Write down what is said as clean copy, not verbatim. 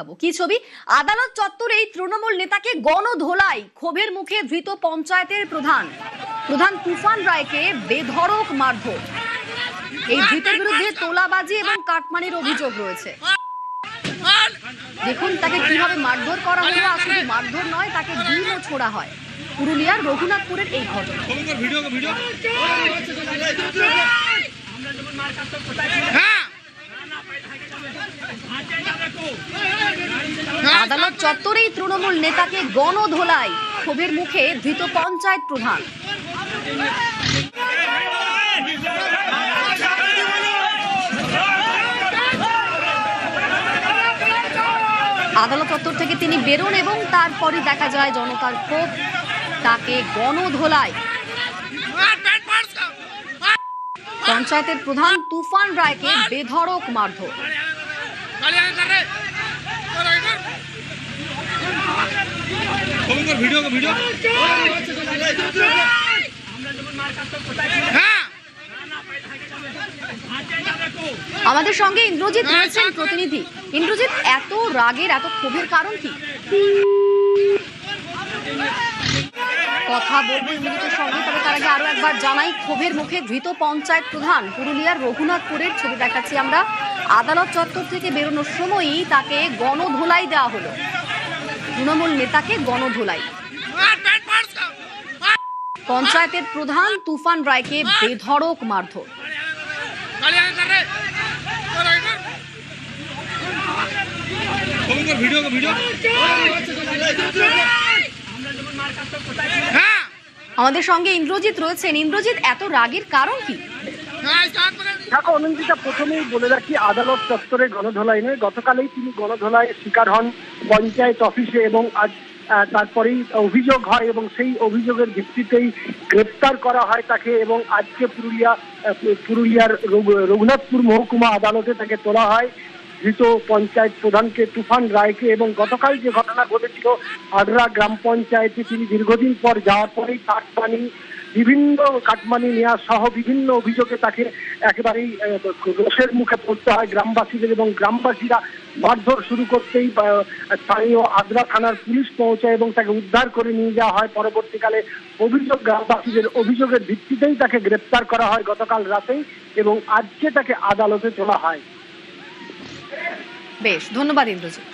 দেখাবো। কি ছবি? আদালত চত্বরে এই তৃণমূল নেতাকে গণধোলাই, ক্ষোভের মুখে ধৃত পঞ্চায়েতের প্রধান তুফান রায়কে বেধড়ক মারধর। এই ধৃতের বিরুদ্ধে তোলাবাজি এবং কাটমানির অভিযোগ রয়েছে। দেখুন তাকে কিভাবে মারধর করা হলো, আর শুধু মারধর নয়, তাকে ডিমও ছোড়া হয়। পুরুলিয়ার রঘুনাথপুরের এই ঘটনা। আদালত চত্বরেই তৃণমূল নেতাকে গণধোলাই, ক্ষোভের মুখে ধৃত পঞ্চায়েত প্রধান। আদালত চত্বর থেকে তিনি বেরোন এবং তারপরই দেখা যায় জনতার ক্ষোভ, তাকে গণধোলাই। পঞ্চায়েতের প্রধান তুফান রায়কে বেধড়ক মারধর। আমাদের সঙ্গে ইন্দ্রজিৎ রয়েছেন প্রতিনিধি। ইন্দ্রজিৎ, এত রাগের, এত ক্ষোভের কারণ কি? কথা বলবো ইন্দ্রজিতের সঙ্গে, তবে তার আগে আরো একবার জানাই, ক্ষোভের মুখে ধৃত পঞ্চায়েত প্রধান। পুরুলিয়ার রঘুনাথপুরের ছবি দেখাচ্ছি আমরা। আদালত চত্বর থেকে বেরোনোর সময়ই তাকে গণধোলাই দেওয়া হলো। তৃণমূল নেতাকে গণধোলাই। পঞ্চায়েতের প্রধান তুফান রায়কে বেধড়ক মারধর। আমাদের সঙ্গে ইন্দ্রজিৎ রয়েছেন। ইন্দ্রজিৎ, এত রাগের কারণ কি? দেখো অনন্দিতা, প্রথমেই বলে রাখি, আদালত চত্বরে গণধোলাই নয়, গতকালেই তিনি গণধোলাইয়ের শিকার হন পঞ্চায়েত অফিসে এবং আজ তারপরেই অভিযোগ হয় এবং সেই অভিযোগের ভিত্তিতেই গ্রেপ্তার করা হয় তাকে এবং আজকে পুরুলিয়ার রঘুনাথপুর মহকুমা আদালতে তাকে তোলা হয়। ধৃত পঞ্চায়েত প্রধানকে, তুফান রায়কে, এবং গতকাল যে ঘটনা ঘটেছিল আডরা গ্রাম পঞ্চায়েতে তিনি দীর্ঘদিন পর যাওয়ার পরেই বিভিন্ন কাটমানি নেওয়া সহ বিভিন্ন অভিযোগে তাকে একেবারেই রোষের মুখে পড়তে হয় গ্রামবাসীদের, এবং গ্রামবাসীরা মারধর শুরু করতেই স্থানীয় আদ্রা থানার পুলিশ পৌঁছায় এবং তাকে উদ্ধার করে নিয়ে যাওয়া হয়। পরবর্তীকালে গ্রামবাসীদের অভিযোগের ভিত্তিতেই তাকে গ্রেপ্তার করা হয় গতকাল রাতেই এবং আজকে তাকে আদালতে তোলা হয়। বেশ, ধন্যবাদ ইন্দ্রজিৎ।